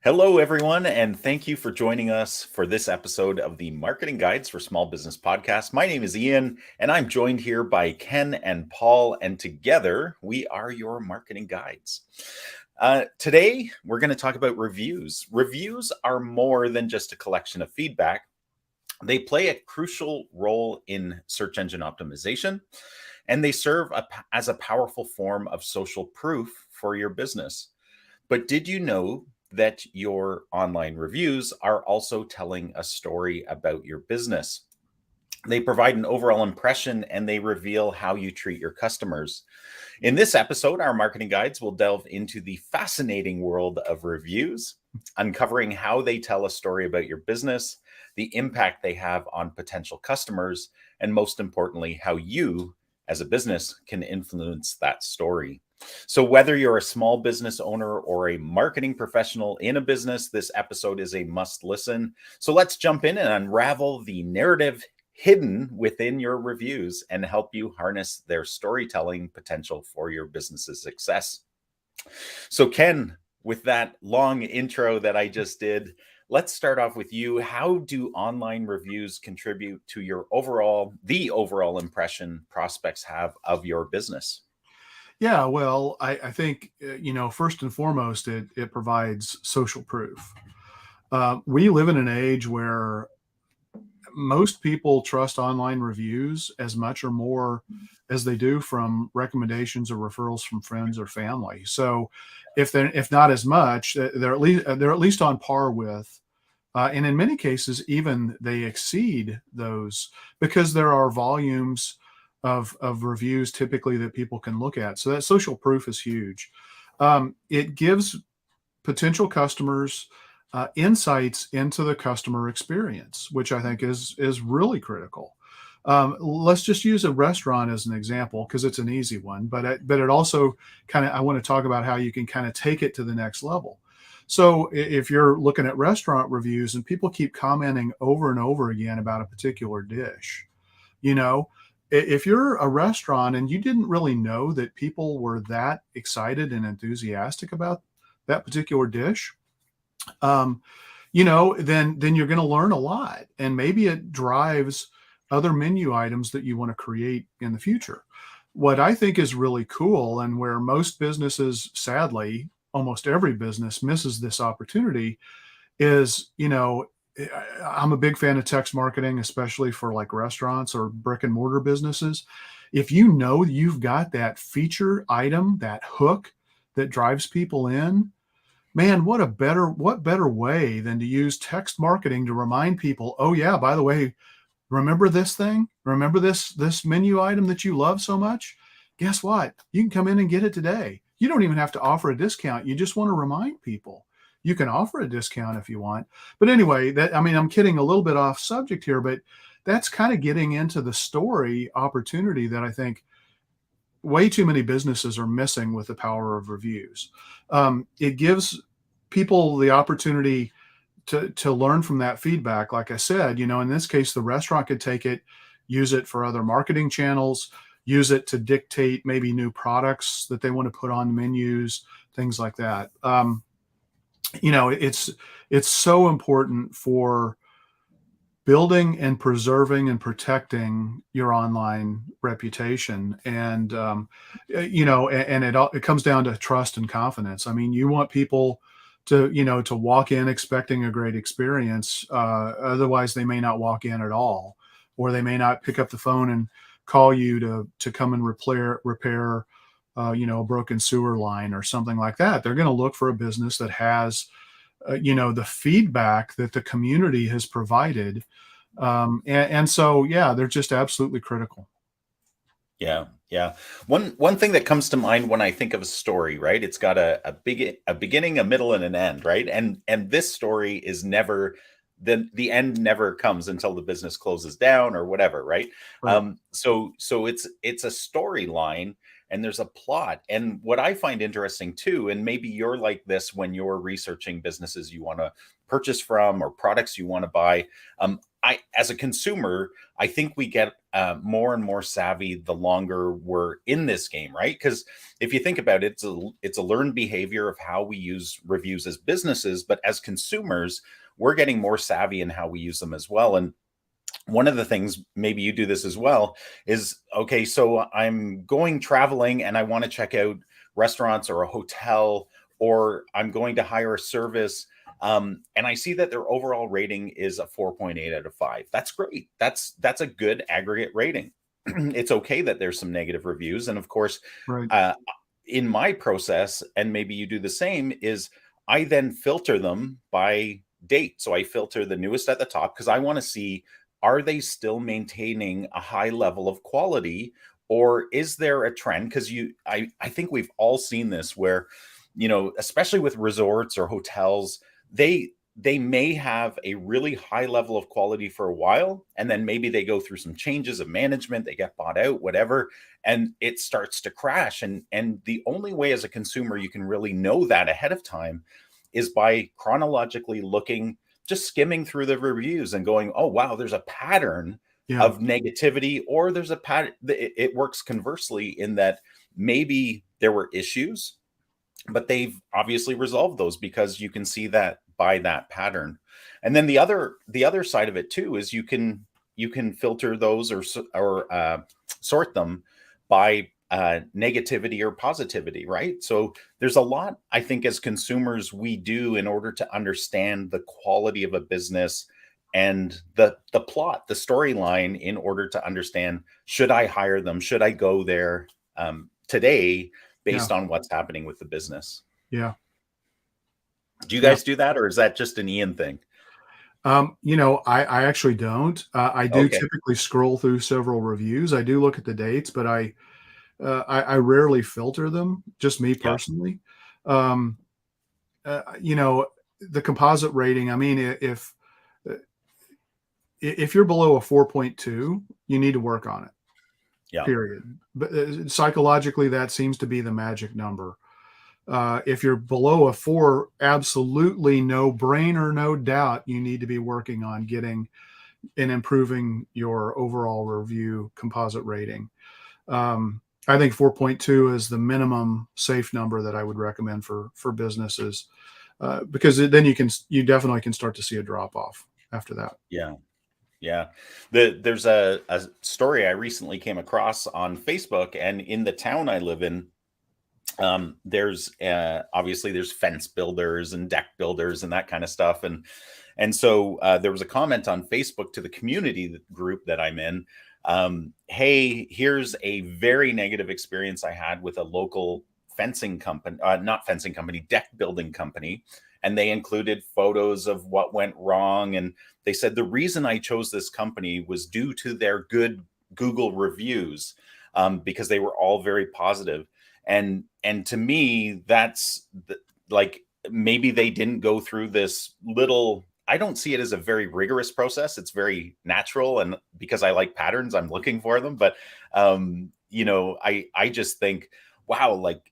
Hello, everyone, and thank you for joining us for this episode of the Marketing Guides for Small Business podcast. My name is Ian, and I'm joined here by Ken and Paul, and together we are your marketing guides. Today, we're going to talk about reviews. Reviews are more than just a collection of feedback. They play a crucial role in search engine optimization, and they serve as a powerful form of social proof for your business. But did you know that your online reviews are also telling a story about your business? They provide an overall impression and they reveal how you treat your customers. In this episode, our marketing guides will delve into the fascinating world of reviews, uncovering how they tell a story about your business, the impact they have on potential customers, and most importantly, how you as a business can influence that story. So, whether you're a small business owner or a marketing professional in a business, this episode is a must listen. So, let's jump in and unravel the narrative hidden within your reviews and help you harness their storytelling potential for your business's success. So, Ken, with that long intro that I just did, let's start off with you. How do online reviews contribute to the overall impression prospects have of your business? Yeah, well, I think, first and foremost, it provides social proof. We live in an age where most people trust online reviews as much or more as they do from recommendations or referrals from friends or family. So, if not as much, they're at least on par with, and in many cases, even they exceed those because there are volumes of reviews typically that people can look at. So that social proof is huge. It gives potential customers insights into the customer experience, which I think is really critical. Let's just use a restaurant as an example because it's an easy one, but it also I want to talk about how you can kind of take it to the next level. So if you're looking at restaurant reviews and people keep commenting over and over again about a particular dish, you know, if you're a restaurant and you didn't really know that people were that excited and enthusiastic about that particular dish, um, then you're going to learn a lot, and maybe it drives other menu items that you want to create in the future. What I think is really cool, and where most businesses, sadly, almost every business misses this opportunity, is I'm a big fan of text marketing, especially for like restaurants or brick and mortar businesses. If you know you've got that feature item, that hook that drives people in, man, what better way than to use text marketing to remind people, oh yeah, by the way, remember this thing? Remember this menu item that you love so much? Guess what? You can come in and get it today. You don't even have to offer a discount. You just want to remind people. You can offer a discount if you want. But anyway, I'm kidding a little bit off subject here, but that's kind of getting into the story opportunity that I think way too many businesses are missing with the power of reviews. It gives people the opportunity to learn from that feedback. Like I said, in this case, the restaurant could take it, use it for other marketing channels, use it to dictate maybe new products that they want to put on menus, things like that. It's so important for building and preserving and protecting your online reputation, and it comes down to trust and confidence. I mean, you want people to walk in expecting a great experience. Otherwise they may not walk in at all, or they may not pick up the phone and call you to come and repair a broken sewer line or something like that. They're going to look for a business that has the feedback that the community has provided. And so, yeah, they're just absolutely critical. Yeah, yeah. One thing that comes to mind when I think of a story, right? It's got a beginning, a middle, and an end, right? And this story is never the end never comes until the business closes down or whatever, right? Right. So it's a storyline and there's a plot. And what I find interesting too, and maybe you're like this when you're researching businesses you want to purchase from or products you want to buy. I, as a consumer, I think we get more and more savvy the longer we're in this game, right? Because if you think about it, it's a learned behavior of how we use reviews as businesses, but as consumers, we're getting more savvy in how we use them as well. And one of the things, maybe you do this as well, is okay, so I'm going traveling and I want to check out restaurants or a hotel, or I'm going to hire a service. And I see that their overall rating is a 4.8 out of 5. That's great. That's a good aggregate rating. It's okay that there's some negative reviews. And of course, Right. in my process, and maybe you do the same, is I then filter them by date. So I filter the newest at the top because I want to see, are they still maintaining a high level of quality, or is there a trend? Because I think we've all seen this where, especially with resorts or hotels, they may have a really high level of quality for a while, and then maybe they go through some changes of management, they get bought out, whatever, and it starts to crash. And the only way as a consumer you can really know that ahead of time is by chronologically looking, just skimming through the reviews and going, oh wow, there's a pattern Yeah. of negativity, or there's a pattern. It works conversely in that maybe there were issues, but they've obviously resolved those because you can see that by that pattern. And then the other side of it too is you can filter those or sort them by negativity or positivity, right? So there's a lot, I think, as consumers we do in order to understand the quality of a business and the plot, the storyline, in order to understand, should I hire them, should I go there today, Yeah. based on what's happening with the business. Yeah. Do you Yeah. guys do that, or is that just an Ian thing? I actually don't. I do Okay. typically scroll through several reviews. I do look at the dates, but I rarely filter them. Just me Yeah. personally. Um, you know, the composite rating. I mean, if you're below a 4.2, you need to work on it. Yeah. Period. But psychologically, that seems to be the magic number. If you're below a 4, absolutely no brainer, no doubt, you need to be working on getting and improving your overall review composite rating. I think 4.2 is the minimum safe number that I would recommend for businesses, because then you definitely can start to see a drop off after that. Yeah. Yeah. There's a story I recently came across on Facebook, and in the town I live in, there's obviously there's fence builders and deck builders and that kind of stuff. And so there was a comment on Facebook to the community group that I'm in. Hey, here's a very negative experience I had with a local fencing company, not fencing company, deck building company. And they included photos of what went wrong. And they said the reason I chose this company was due to their good Google reviews, because they were all very positive. And to me, that's like, maybe they didn't go through this little, I don't see it as a very rigorous process. It's very natural, and because I like patterns, I'm looking for them. But I just think, wow, like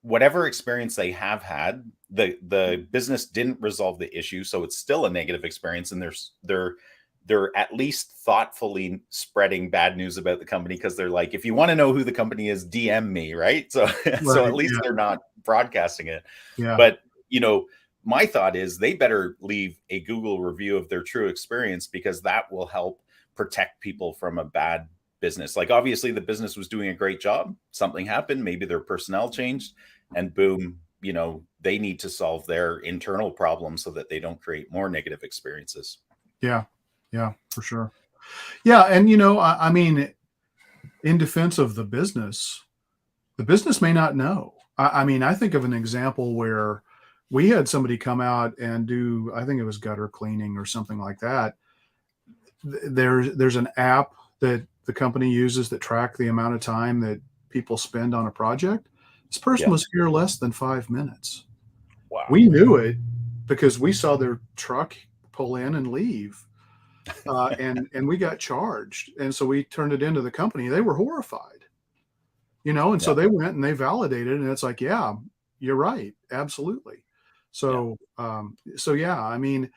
whatever experience they have had, the business didn't resolve the issue, so it's still a negative experience, and they're at least thoughtfully spreading bad news about the company, because they're like, if you want to know who the company is, DM me, right? So so Right. at least Yeah. they're not broadcasting it. Yeah. But my thought is they better leave a Google review of their true experience, because that will help protect people from a bad business. Like, obviously the business was doing a great job, something happened, maybe their personnel changed, and boom, they need to solve their internal problems so that they don't create more negative experiences. Yeah. Yeah, for sure. Yeah. And, I mean, in defense of the business may not know. I mean, I think of an example where we had somebody come out and do, I think it was gutter cleaning or something like that. There's an app that the company uses that track the amount of time that people spend on a project. This person Yeah. was here less than 5 minutes. Wow. We knew it because we saw their truck pull in and leave. And we got charged. And so we turned it into the company. They were horrified, and so Yeah. they went and they validated, and it's like, yeah, you're right. Absolutely. Yeah. So yeah, I mean,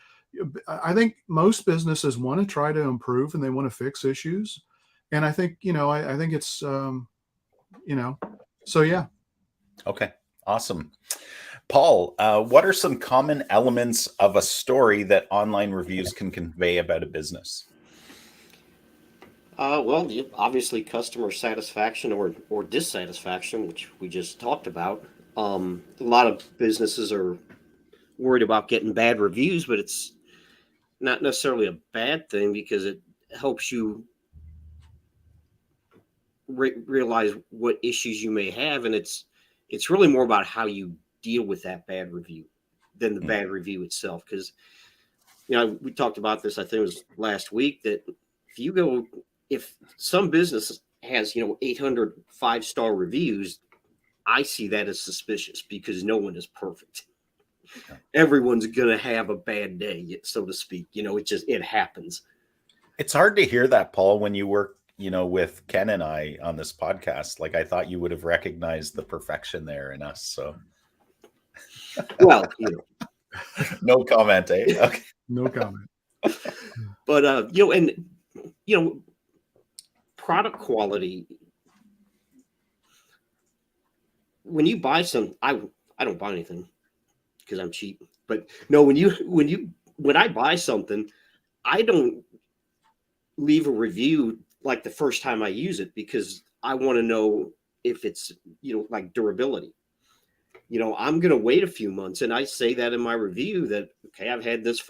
I think most businesses want to try to improve and they want to fix issues. And I think, I think it's, so yeah. Okay, awesome. Paul, what are some common elements of a story that online reviews can convey about a business? Well, obviously customer satisfaction or dissatisfaction, which we just talked about. A lot of businesses are worried about getting bad reviews, but it's not necessarily a bad thing because it helps you realize what issues you may have, and it's really more about how you deal with that bad review than the bad review itself. Because we talked about this. I think it was last week that if some business has 800 5-star reviews, I see that as suspicious because no one is perfect. Everyone's gonna have a bad day, so to speak. It happens. It's hard to hear that, Paul, when you work, with Ken and I on this podcast. Like, I thought you would have recognized the perfection there in us. So, Well, no comment, eh? Okay. No comment. But product quality. When you buy I don't buy anything because I'm cheap. But no, when I buy something, I don't leave a review like the first time I use it because I want to know if it's like durability. I'm going to wait a few months, and I say that in my review that okay, I've had this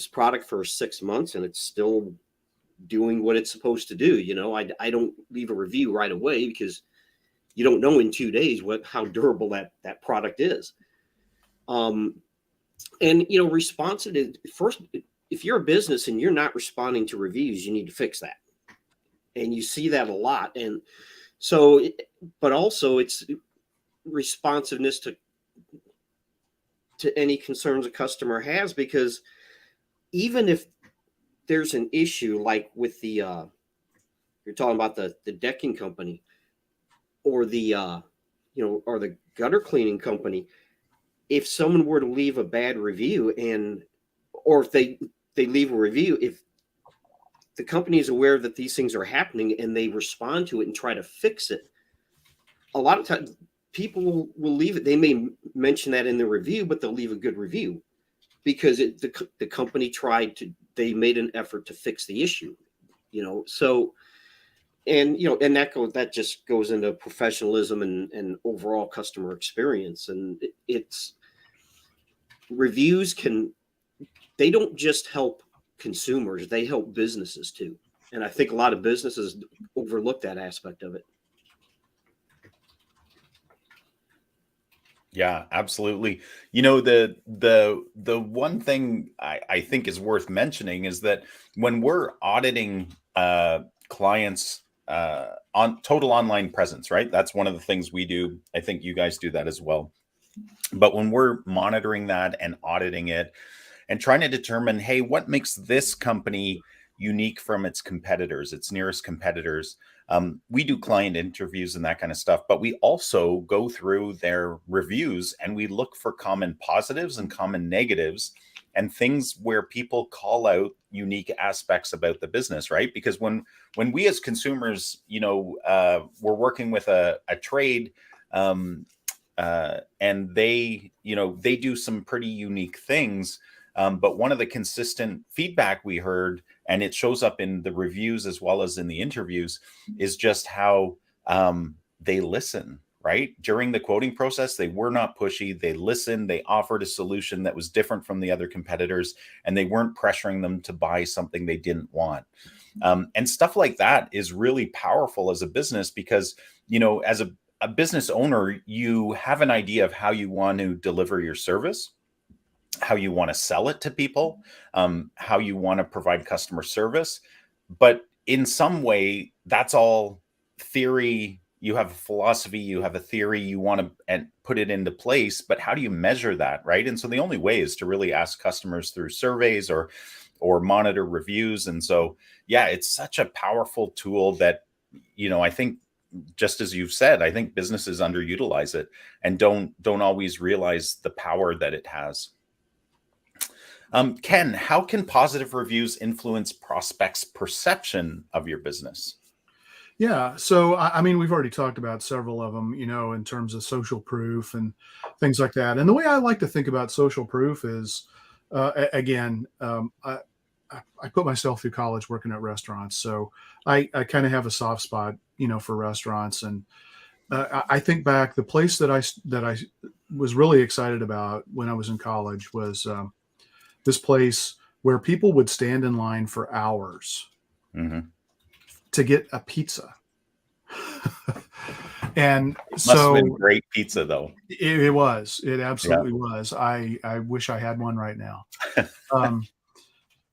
product for 6 months and it's still doing what it's supposed to do. I don't leave a review right away because you don't know in 2 days how durable that product is. And responsive first, if you're a business and you're not responding to reviews, you need to fix that. And you see that a lot. And so, but also it's responsiveness to any concerns a customer has, because even if there's an issue like with the you're talking about the decking company or the or the gutter cleaning company, if someone were to leave a bad review or if they leave a review, if the company is aware that these things are happening and they respond to it and try to fix it, a lot of times people will leave it. They may mention that in the review, but they'll leave a good review because the company they made an effort to fix the issue, so, and, and that just goes into professionalism and overall customer experience. And it's reviews they don't just help consumers, they help businesses too. And I think a lot of businesses overlook that aspect of it. Yeah, absolutely. The one thing I think is worth mentioning is that when we're auditing clients on total online presence, right? That's one of the things we do. I think you guys do that as well. But when we're monitoring that and auditing it and trying to determine, hey, what makes this company unique from its competitors, its nearest competitors, we do client interviews and that kind of stuff, but we also go through their reviews and we look for common positives and common negatives and things where people call out unique aspects about the business, right? Because when we as consumers, we're working with a trade, and they do some pretty unique things. But one of the consistent feedback we heard, and it shows up in the reviews as well as in the interviews, is just how they listen, right? During the quoting process, they were not pushy. They listened. They offered a solution that was different from the other competitors, and they weren't pressuring them to buy something they didn't want. And stuff like that is really powerful as a business because, as a business owner, you have an idea of how you want to deliver your service, how you want to sell it to people, how you want to provide customer service. But in some way, that's all theory. You have a philosophy, you have a theory, you want to and put it into place. But how do you measure that, right? And so the only way is to really ask customers through surveys or monitor reviews. And so, yeah, it's such a powerful tool that, I think, just as you've said, I think businesses underutilize it and don't always realize the power that it has. Ken, how can positive reviews influence prospects' perception of your business? Yeah. So, I mean, we've already talked about several of them, in terms of social proof and things like that. And the way I like to think about social proof is, again, I put myself through college working at restaurants. So I kind of have a soft spot, for restaurants. And I think back, the place that I was really excited about when I was in college was this place where people would stand in line for hours Hmm. to get a pizza. And Must have been so great pizza, though. it Yeah. absolutely was. I wish I had one right now. Um,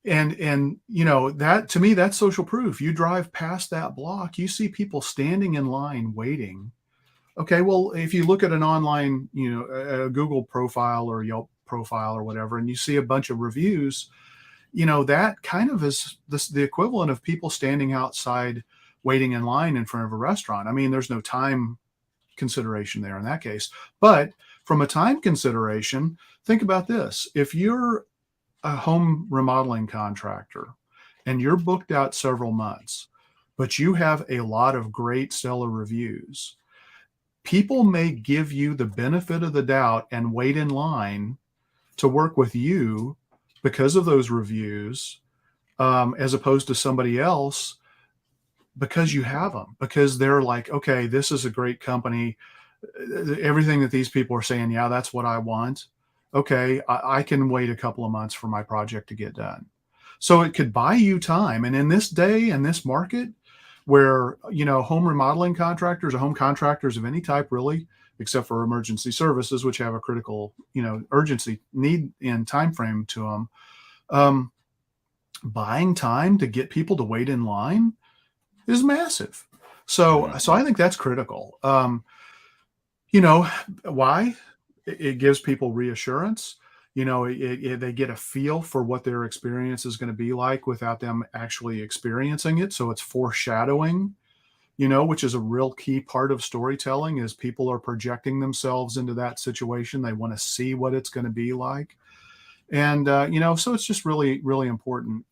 and that, to me, that's social proof. You drive past that block, you see people standing in line waiting. Okay, well, if you look at an online, a Google profile or Yelp profile or whatever, and you see a bunch of reviews, that kind of is the equivalent of people standing outside waiting in line in front of a restaurant. I mean, there's no time consideration there in that case. But from a time consideration, think about this. If you're a home remodeling contractor and you're booked out several months, but you have a lot of great stellar reviews, people may give you the benefit of the doubt and wait in line to work with you because of those reviews, as opposed to somebody else, because you have them, because they're like, okay, this is a great company. Everything that these people are saying, yeah, that's what I want. Okay, I can wait a couple of months for my project to get done. So it could buy you time. And in this day and this market where, home remodeling contractors or home contractors of any type, really, except for emergency services, which have a critical, urgency need and time frame to them, buying time to get people to wait in line is massive. So I think that's critical. Why? It gives people reassurance. They get a feel for what their experience is going to be like without them actually experiencing it. So it's foreshadowing, which is a real key part of storytelling, is people are projecting themselves into that situation. They want to see what it's going to be like. And, so it's just really, really important.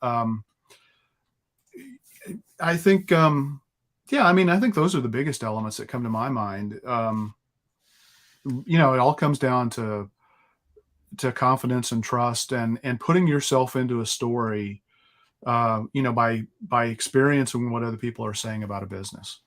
I think, I think those are the biggest elements that come to my mind. It all comes down to confidence and trust, and putting yourself into a story, by experiencing what other people are saying about a business.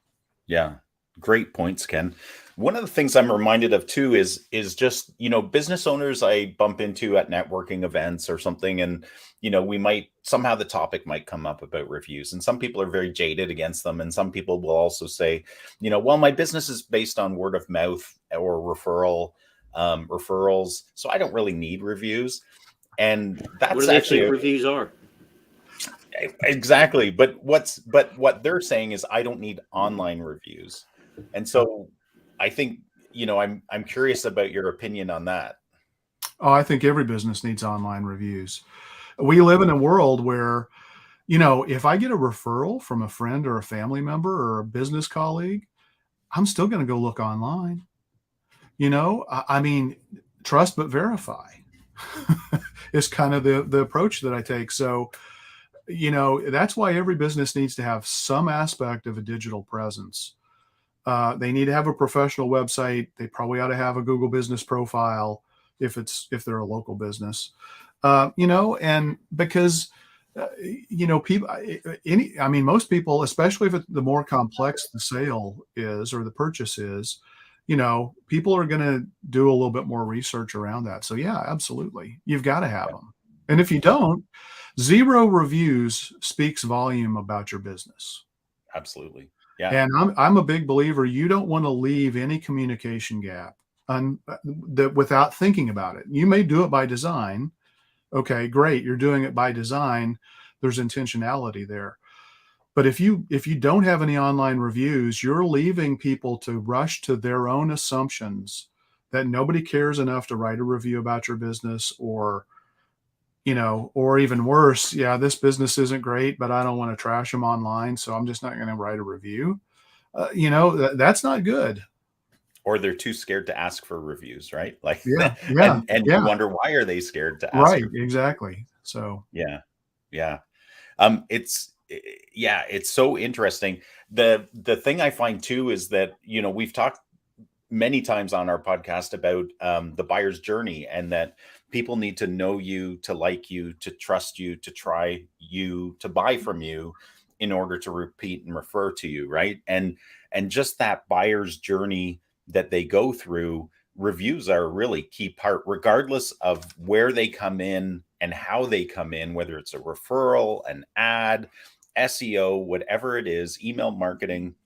Yeah. Great points, Ken. One of the things I'm reminded of too is just, business owners I bump into at networking events or something, and we might somehow the topic might come up about reviews, and some people are very jaded against them, and some people will also say, well, my business is based on word of mouth or referrals, so I don't really need reviews. And that's What do they actually think reviews are? exactly. But what they're saying is I don't need online reviews. And so I think, I'm curious about your opinion on that. Oh, I think every business needs online reviews. We live in a world where, if I get a referral from a friend or a family member or a business colleague, I'm still going to go look online. I mean, trust but verify is kind of the approach that I take. So, that's why every business needs to have some aspect of a digital presence. They need to have a professional website. They probably ought to have a Google business profile if they're a local business, and because, people, most people, especially if the more complex the sale is or the purchase is, people are going to do a little bit more research around that. So yeah, absolutely. You've got to have them. And if you don't, 0 reviews speaks volume about your business. Absolutely. Yeah. And I'm a big believer. You don't want to leave any communication gap without thinking about it. You may do it by design. Okay, great. You're doing it by design. There's intentionality there. But if you don't have any online reviews, you're leaving people to rush to their own assumptions that nobody cares enough to write a review about your business, or even worse, yeah, this business isn't great, but I don't want to trash them online, so I'm just not going to write a review. That's not good. Or they're too scared to ask for reviews, right? Like, Yeah. and you wonder, why are they scared to ask? Right. Exactly. So Yeah. Yeah. It's so interesting. The thing I find too is that, we've talked many times on our podcast about the buyer's journey, and that people need to know you, to like you, to trust you, to try you, to buy from you in order to repeat and refer to you, right? And just that buyer's journey that they go through, reviews are a really key part, regardless of where they come in and how they come in, whether it's a referral, an ad, SEO, whatever it is, email marketing,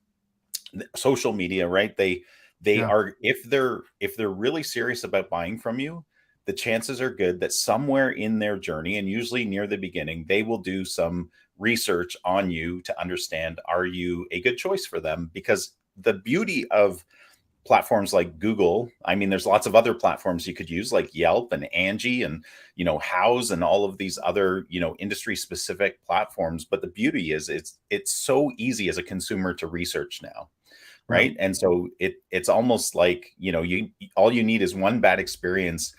social media, right? They yeah, are, if they're really serious about buying from you, the chances are good that somewhere in their journey, and usually near the beginning, they will do some research on you to understand, are you a good choice for them? Because the beauty of platforms like Google, I mean, there's lots of other platforms you could use, like Yelp and Angie and, House and all of these other, industry specific platforms. But the beauty is it's so easy as a consumer to research now, yeah. right? And so it's almost like, you all you need is one bad experience,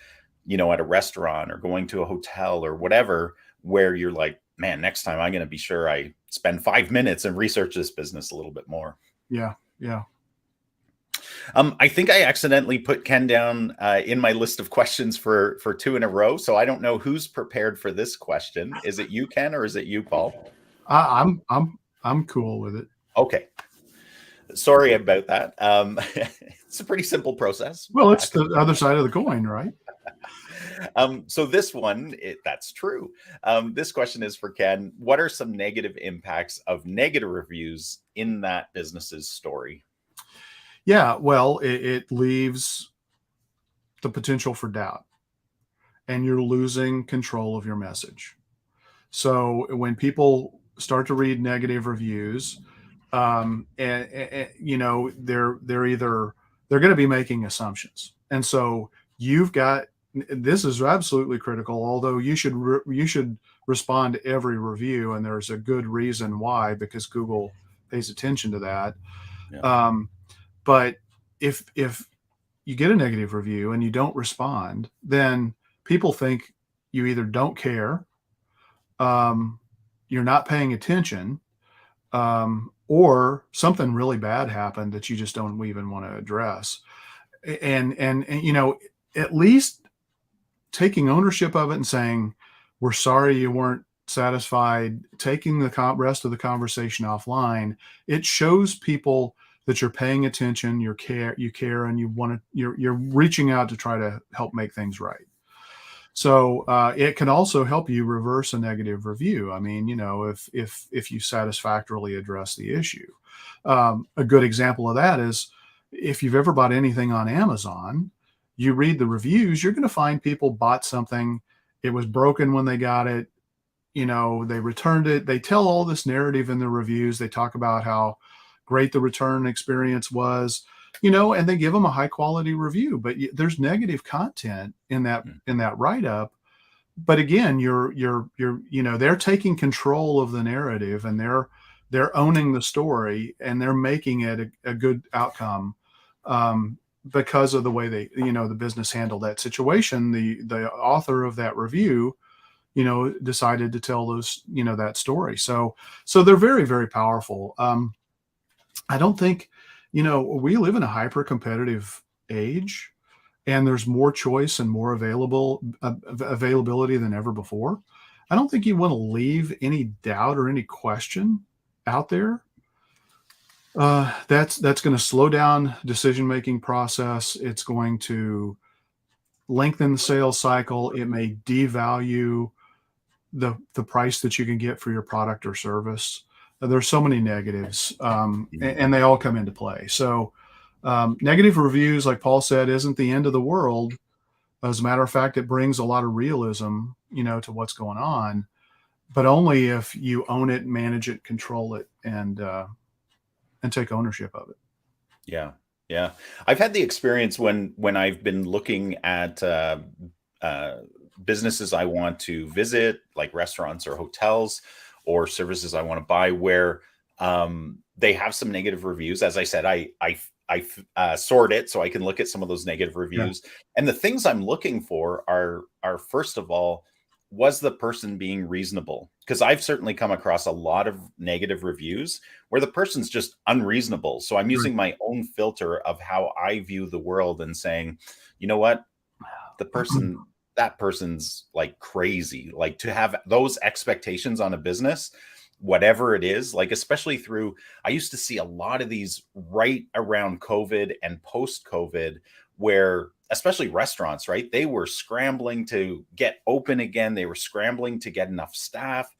at a restaurant or going to a hotel or whatever, where you're like, man, next time I'm going to be sure I spend 5 minutes and research this business a little bit more. Yeah, yeah. I think I accidentally put Ken down in my list of questions for two in a row. So I don't know who's prepared for this question. Is it you, Ken, or is it you, Paul? I'm cool with it. Okay. Sorry about that. It's a pretty simple process. Well, it's the other side of the coin, right? So this one, that's true. This question is for Ken. What are some negative impacts of negative reviews in that business's story? Yeah, well, it leaves the potential for doubt, and you're losing control of your message. So when people start to read negative reviews, they're going to be making assumptions, and so you've got, this is absolutely critical. Although you should respond to every review, and there's a good reason why, because Google pays attention to that. Yeah. But if you get a negative review and you don't respond, then people think you either don't care, you're not paying attention, or something really bad happened that you just don't even want to address. And at least taking ownership of it and saying, we're sorry you weren't satisfied, taking the rest of the conversation offline, it shows people that you're paying attention, you care, and you're reaching out to try to help make things right. So it can also help you reverse a negative review. I mean, if you satisfactorily address the issue. A good example of that is, if you've ever bought anything on Amazon, you read the reviews, you're going to find people bought something, it was broken when they got it, they returned it. They tell all this narrative in the reviews. They talk about how great the return experience was, and they give them a high quality review, but there's negative content in that write-up. But again, they're taking control of the narrative, and they're owning the story, and they're making it a good outcome, because of the way the business handled that situation. The author of that review, decided to tell that story. So they're very, very powerful. I don't think, we live in a hyper competitive age, and there's more choice and more availability than ever before. I don't think you want to leave any doubt or any question out there. That's going to slow down decision-making process. It's going to lengthen the sales cycle. It may devalue the price that you can get for your product or service. There's so many negatives, and they all come into play. So negative reviews, like Paul said, isn't the end of the world. As a matter of fact, it brings a lot of realism, to what's going on, but only if you own it, manage it, control it, and take ownership of it. Yeah. Yeah. I've had the experience when I've been looking at businesses I want to visit, like restaurants or hotels, or services I want to buy, where they have some negative reviews. As I said, I sort it so I can look at some of those negative reviews. Yeah. And the things I'm looking for are first of all, was the person being reasonable? Because I've certainly come across a lot of negative reviews where the person's just unreasonable. So I'm using my own filter of how I view the world and saying, you know what, that person's like crazy. Like, to have those expectations on a business, whatever it is, like, especially through, I used to see a lot of these right around COVID and post COVID, where especially restaurants, right? They were scrambling to get open again. They were scrambling to get enough staff.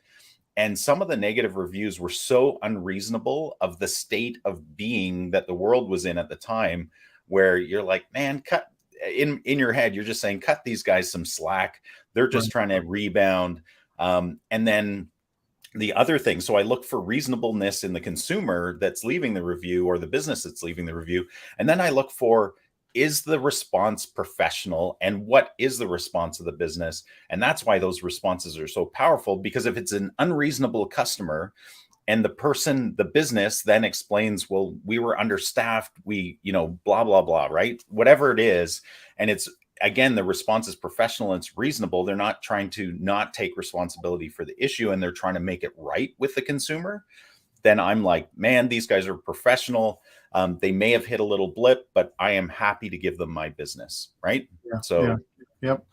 And some of the negative reviews were so unreasonable of the state of being that the world was in at the time, where you're like, man, cut in your head, you're just saying, cut these guys some slack. They're just trying to rebound. And then the other thing, so I look for reasonableness in the consumer that's leaving the review, or the business that's leaving the review. And then I look for, is the response professional, and what is the response of the business? And that's why those responses are so powerful, because if it's an unreasonable customer and the business then explains, well, we were understaffed, we, blah, blah, blah, right? Whatever it is. And it's, again, the response is professional and it's reasonable. They're not trying to not take responsibility for the issue, and they're trying to make it right with the consumer. Then I'm like, man, these guys are professional. They may have hit a little blip, but I am happy to give them my business. Right. Yeah, so, Yep.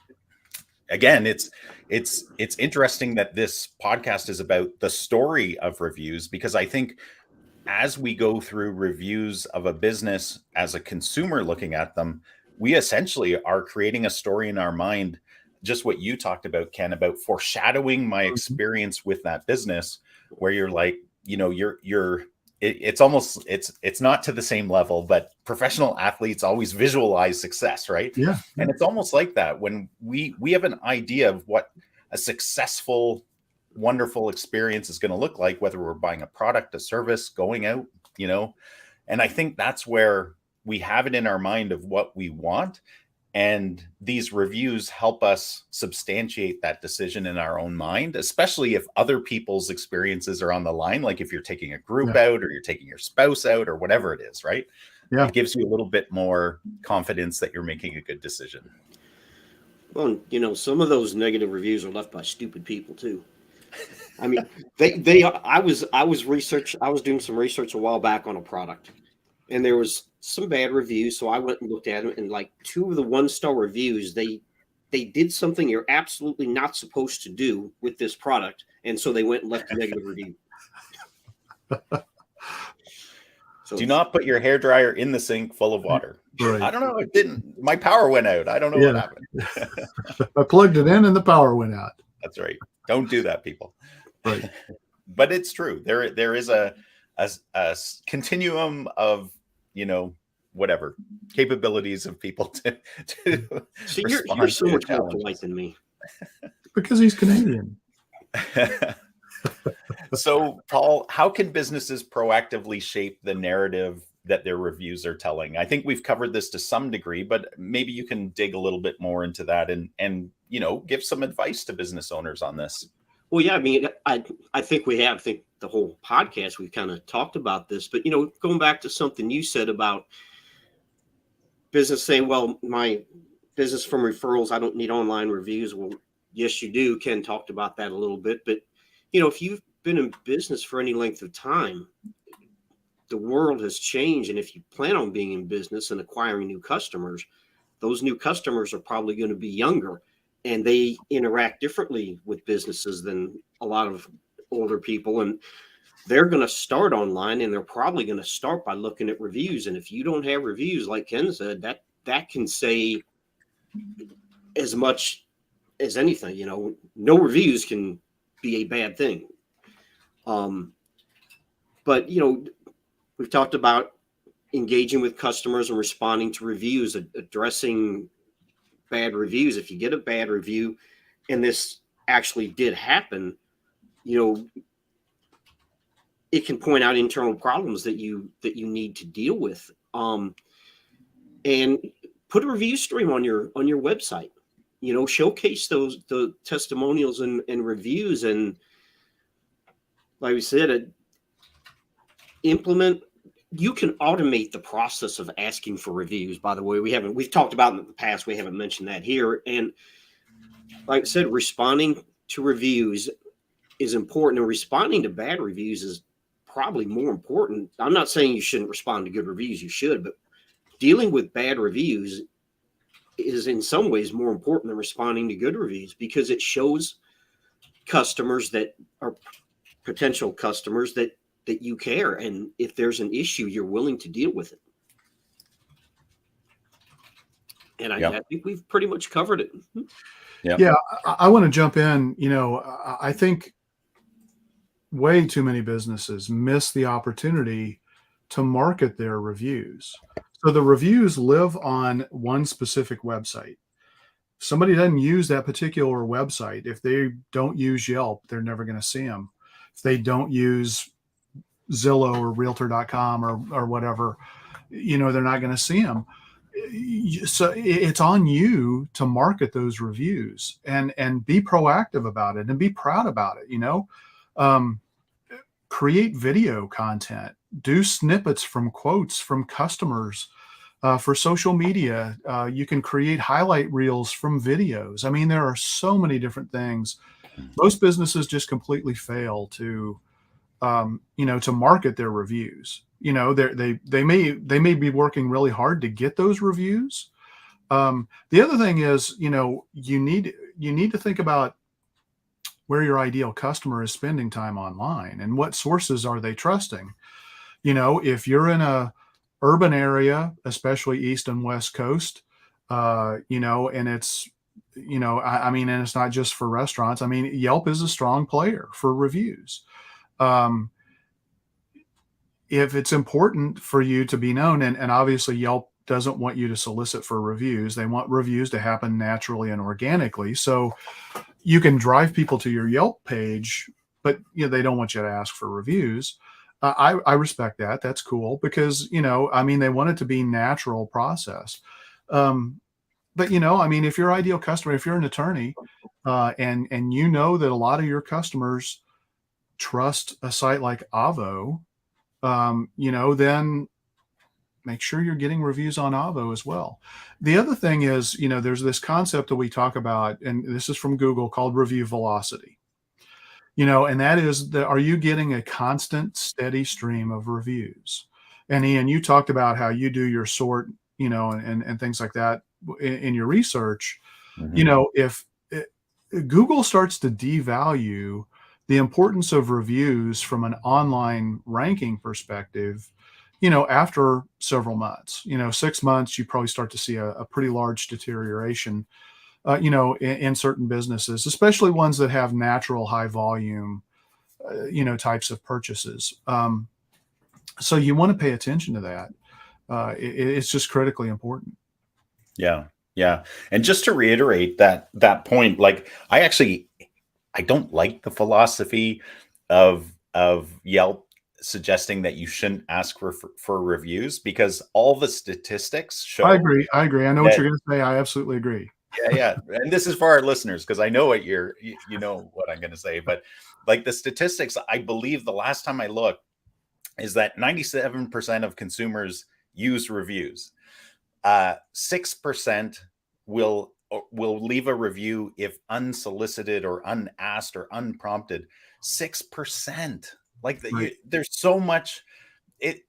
Again, it's interesting that this podcast is about the story of reviews, because I think as we go through reviews of a business as a consumer looking at them, we essentially are creating a story in our mind, just what you talked about, Ken, about foreshadowing my experience with that business, where you're like, it's almost, it's not to the same level, but professional athletes always visualize success, right? Yeah. And it's almost like that when we have an idea of what a successful, wonderful experience is going to look like, whether we're buying a product, a service, going out, and I think that's where we have it in our mind of what we want. And these reviews help us substantiate that decision in our own mind, especially if other people's experiences are on the line. Like if you're taking a group out, or you're taking your spouse out, or whatever it is, right? Yeah. It gives you a little bit more confidence that you're making a good decision. Well, some of those negative reviews are left by stupid people too. I mean, I was doing some research a while back on a product, and there was some bad reviews. So I went and looked at them, and like 2 of the 1-star reviews, they did something you're absolutely not supposed to do with this product. And so they went and left a negative review. So, do not put your hairdryer in the sink full of water. Right. I don't know. It didn't. My power went out. I don't know what happened. I plugged it in and the power went out. That's right. Don't do that, people. Right. But it's true. There is a continuum of, whatever capabilities of people to so you're so much more polite than me. Because he's Canadian. So, Paul, how can businesses proactively shape the narrative that their reviews are telling? I think we've covered this to some degree, but maybe you can dig a little bit more into that and give some advice to business owners on this. Well, yeah, I mean, I think we have. I think the whole podcast we've kind of talked about this, but going back to something you said about business saying, well, my business from referrals, I don't need online reviews. Well, yes, you do. Ken talked about that a little bit, but if you've been in business for any length of time, the world has changed. And if you plan on being in business and acquiring new customers, those new customers are probably going to be younger, and they interact differently with businesses than a lot of older people. And they're going to start online, and they're probably going to start by looking at reviews. And if you don't have reviews, like Ken said, that can say as much as anything. No reviews can be a bad thing. But we've talked about engaging with customers and responding to reviews, addressing bad reviews. If you get a bad review, and this actually did happen, it can point out internal problems that you need to deal with. And put a review stream on your website. Showcase the testimonials and reviews, and like we said, implement. You can automate the process of asking for reviews. By the way, we've talked about it in the past. We haven't mentioned that here. And like I said, responding to reviews is important, and responding to bad reviews is probably more important. I'm not saying you shouldn't respond to good reviews, you should, but dealing with bad reviews is in some ways more important than responding to good reviews, because it shows customers that are potential customers that you care, and if there's an issue, you're willing to deal with it. And I think we've pretty much covered it. Yeah, I want to jump in. I think way too many businesses miss the opportunity to market their reviews. So the reviews live on one specific website. If somebody doesn't use that particular website, if they don't use Yelp, they're never going to see them. If they don't use Zillow or Realtor.com or whatever, they're not going to see them. So it's on you to market those reviews and be proactive about it and be proud about it. Create video content, do snippets from quotes from customers for social media. You can create highlight reels from videos. I mean, there are so many different things. Most businesses just completely fail to market their reviews. They may be working really hard to get those reviews. The other thing is, you need to think about where your ideal customer is spending time online and what sources are they trusting. If you're in a urban area, especially East and West Coast, and it's, and it's not just for restaurants. I mean, Yelp is a strong player for reviews. If it's important for you to be known, and obviously Yelp doesn't want you to solicit for reviews. They want reviews to happen naturally and organically. So you can drive people to your Yelp page, but they don't want you to ask for reviews. I respect that. That's cool because, they want it to be natural process. But if your ideal customer, if you're an attorney, and that a lot of your customers trust a site like Avvo, then make sure you're getting reviews on Avvo as well. The other thing is, there's this concept that we talk about, and this is from Google, called review velocity. And that is are you getting a constant, steady stream of reviews? And Ian, you talked about how you do your sort, and things like that in your research. Mm-hmm. If Google starts to devalue the importance of reviews from an online ranking perspective, after several months, 6 months, you probably start to see a pretty large deterioration, in certain businesses, especially ones that have natural high volume, types of purchases. So you want to pay attention to that. It's just critically important. Yeah. Yeah. And just to reiterate that point, like I don't like the philosophy of Yelp suggesting that you shouldn't ask for reviews, because all the statistics show. I agree. I know what you're going to say. I absolutely agree. Yeah. And this is for our listeners, because I know what you know what I'm going to say, but like the statistics, I believe the last time I looked is that 97% of consumers use reviews. 6% will leave a review if unsolicited or unasked or unprompted. 6%. Like Right. there's so much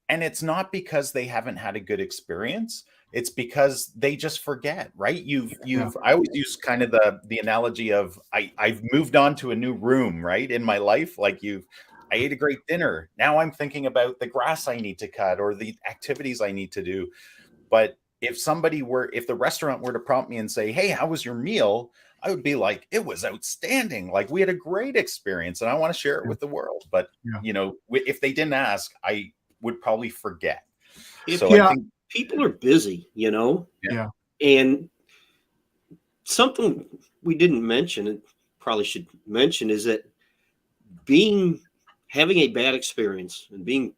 and it's not because they haven't had a good experience. It's because they just forget, right? I always use kind of the analogy of I've moved on to a new room, right? In my life, like I ate a great dinner. Now I'm thinking about the grass I need to cut or the activities I need to do. But if the restaurant were to prompt me and say, "Hey, how was your meal?" I would be like, "It was outstanding. Like we had a great experience and I want to share it with the world." But, if they didn't ask, I would probably forget. I think people are busy, Yeah. And something we didn't mention, and probably should mention, is that having a bad experience and being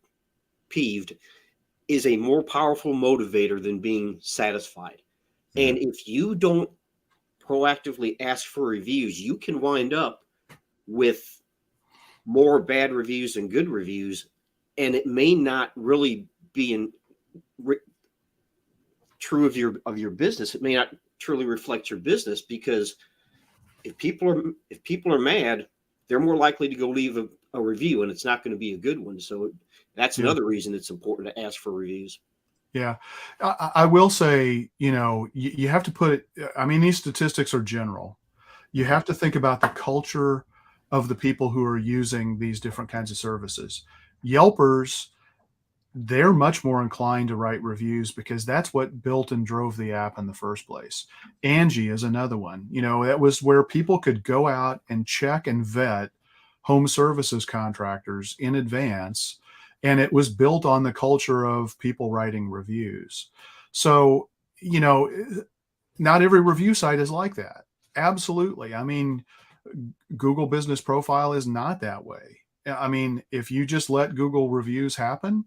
peeved is a more powerful motivator than being satisfied. Mm-hmm. And if you don't proactively ask for reviews, you can wind up with more bad reviews than good reviews, and it may not really be true of your business. It may not truly reflect your business, because if people are mad, they're more likely to go leave a review, and it's not going to be a good one. So that's another reason it's important to ask for reviews. Yeah. I will say, you have to put it, I mean, these statistics are general. You have to think about the culture of the people who are using these different kinds of services. Yelpers, they're much more inclined to write reviews because that's what built and drove the app in the first place. Angie is another one. That was where people could go out and check and vet home services contractors in advance. And it was built on the culture of people writing reviews. So, not every review site is like that. Absolutely. I mean, Google Business Profile is not that way. I mean, if you just let Google reviews happen,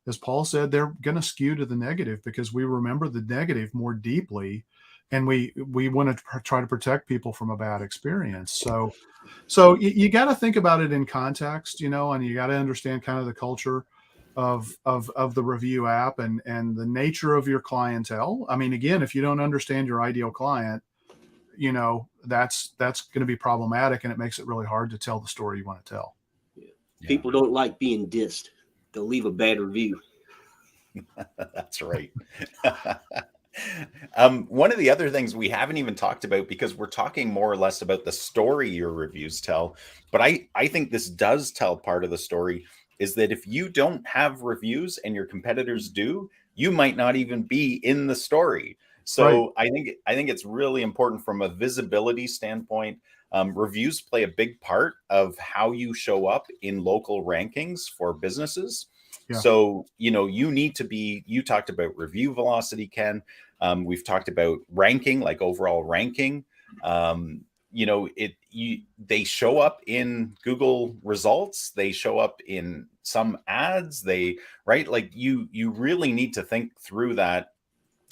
as Paul said, they're going to skew to the negative because we remember the negative more deeply, and we want to try to protect people from a bad experience. So you got to think about it in context, and you got to understand kind of the culture of the review app and the nature of your clientele. I mean, again, if you don't understand your ideal client, that's going to be problematic, and it makes it really hard to tell the story you want to tell. Yeah. People don't like being dissed. They'll leave a bad review. That's right. One of the other things we haven't even talked about, because we're talking more or less about the story your reviews tell, but I think this does tell part of the story, is that if you don't have reviews and your competitors do, you might not even be in the story. So right. I think it's really important from a visibility standpoint. Reviews play a big part of how you show up in local rankings for businesses. Yeah. So, you need to be, you talked about review velocity, Ken. We've talked about ranking, like overall ranking. They show up in Google results. They show up in some ads. Like you really need to think through that.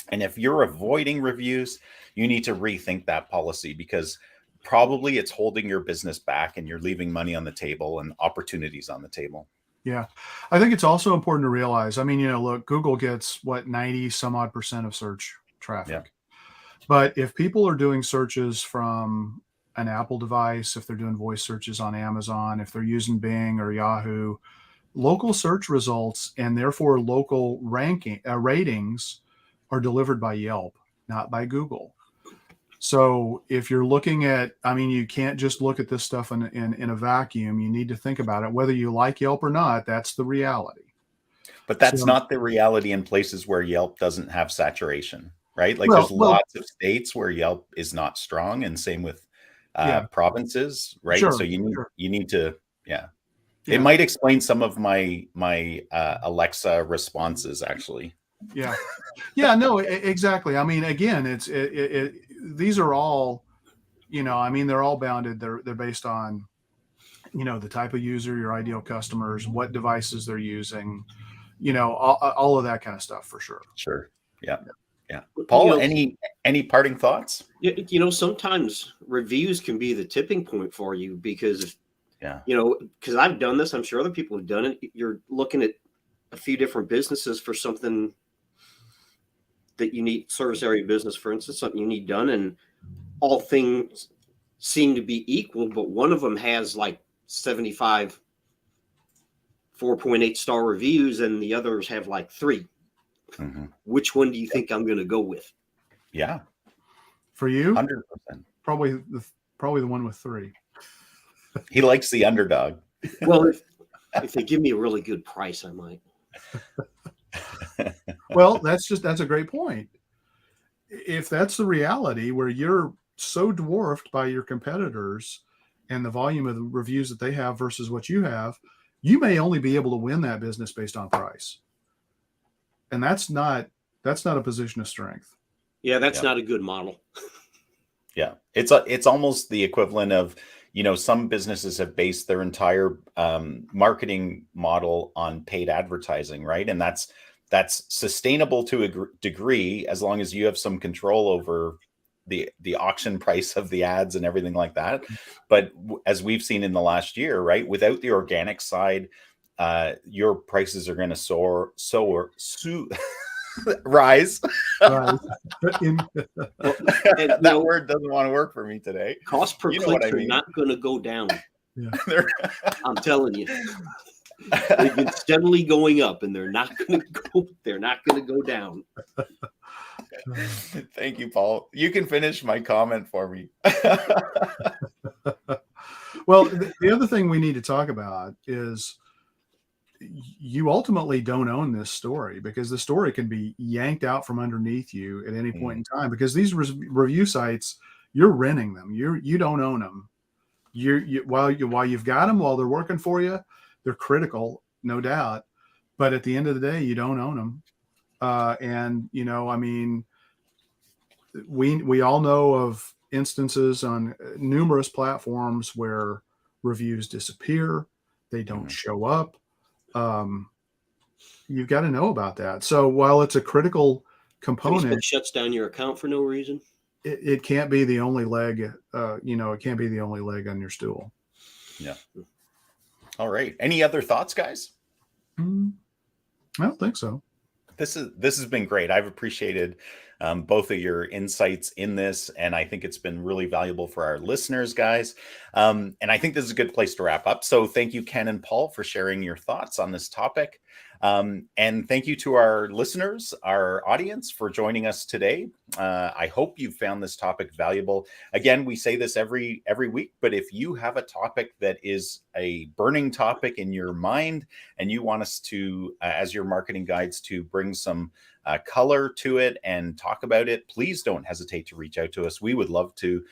And if you're avoiding reviews, you need to rethink that policy, because probably it's holding your business back and you're leaving money on the table and opportunities on the table. Yeah. I think it's also important to realize, I mean, look, Google gets 90 some odd % of search traffic. Yeah. But if people are doing searches from an Apple device, if they're doing voice searches on Amazon, if they're using Bing or Yahoo, local search results and therefore local ratings are delivered by Yelp, not by Google. So if you're looking at, I mean, you can't just look at this stuff in a vacuum. You need to think about it. Whether you like Yelp or not, that's the reality. But that's not the reality in places where Yelp doesn't have saturation, right? Like there's lots of states where Yelp is not strong, and same with provinces, right? Sure, so you need to, It might explain some of my Alexa responses, actually. Yeah. No, exactly. I mean, again, these are all, I mean, they're all bounded. They're based on, the type of user, your ideal customers, what devices they're using, all of that kind of stuff for sure. Sure. Yeah. Paul, any parting thoughts? Sometimes reviews can be the tipping point for you because, because I've done this, I'm sure other people have done it. You're looking at a few different businesses for something that you need, service area business, for instance, something you need done, and all things seem to be equal, but one of them has like 75 4.8 star reviews and the others have like 3. Mm-hmm. Which one do you think I'm going to go with? Yeah. For you? 100%. Probably the one with 3. He likes the underdog. Well, if they give me a really good price, I might. Well, that's a great point. If that's the reality where you're so dwarfed by your competitors and the volume of the reviews that they have versus what you have, you may only be able to win that business based on price. And that's not a position of strength. Yeah, that's not a good model. Yeah. It's almost the equivalent of, some businesses have based their entire marketing model on paid advertising, right? And that's sustainable to a degree as long as you have some control over the auction price of the ads and everything like that. But as we've seen in the last year, right, without the organic side, your prices are going to soar Rise. Right. In- Well, and, That you know, word doesn't want to work for me today. cost per You know what clicks I are mean. not going to go down. They're- I'm telling you, they've been steadily going up, and they're not going to go down. Thank you, Paul. You can finish my comment for me. well, the other thing we need to talk about is you ultimately don't own this story, because the story can be yanked out from underneath you at any point in time, because these review sites, you're renting them. You don't own them. While you've got them, while they're working for you, they're critical, no doubt. But at the end of the day, you don't own them. And I mean, we all know of instances on numerous platforms where reviews disappear, they don't show up. You've got to know about that. So while it's a critical component, Facebook shuts down your account for no reason. it can't be the only leg. It can't be the only leg on your stool. Yeah. All right. Any other thoughts, guys? I don't think so. This has been great. I've appreciated both of your insights in this, and I think it's been really valuable for our listeners, guys. And I think this is a good place to wrap up. So thank you, Ken and Paul, for sharing your thoughts on this topic. And thank you to our listeners, our audience, for joining us today. I hope you found this topic valuable. Again, we say this every week, but if you have a topic that is a burning topic in your mind and you want us to, as your marketing guides, to bring some color to it and talk about it, please don't hesitate to reach out to us. We would love to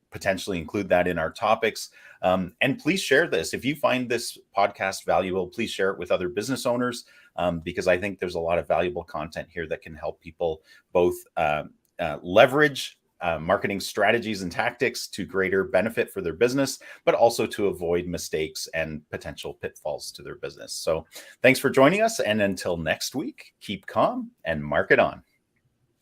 potentially include that in our topics. And please share this. If you find this podcast valuable, please share it with other business owners, because I think there's a lot of valuable content here that can help people both leverage marketing strategies and tactics to greater benefit for their business, but also to avoid mistakes and potential pitfalls to their business. So thanks for joining us. And until next week, keep calm and market on.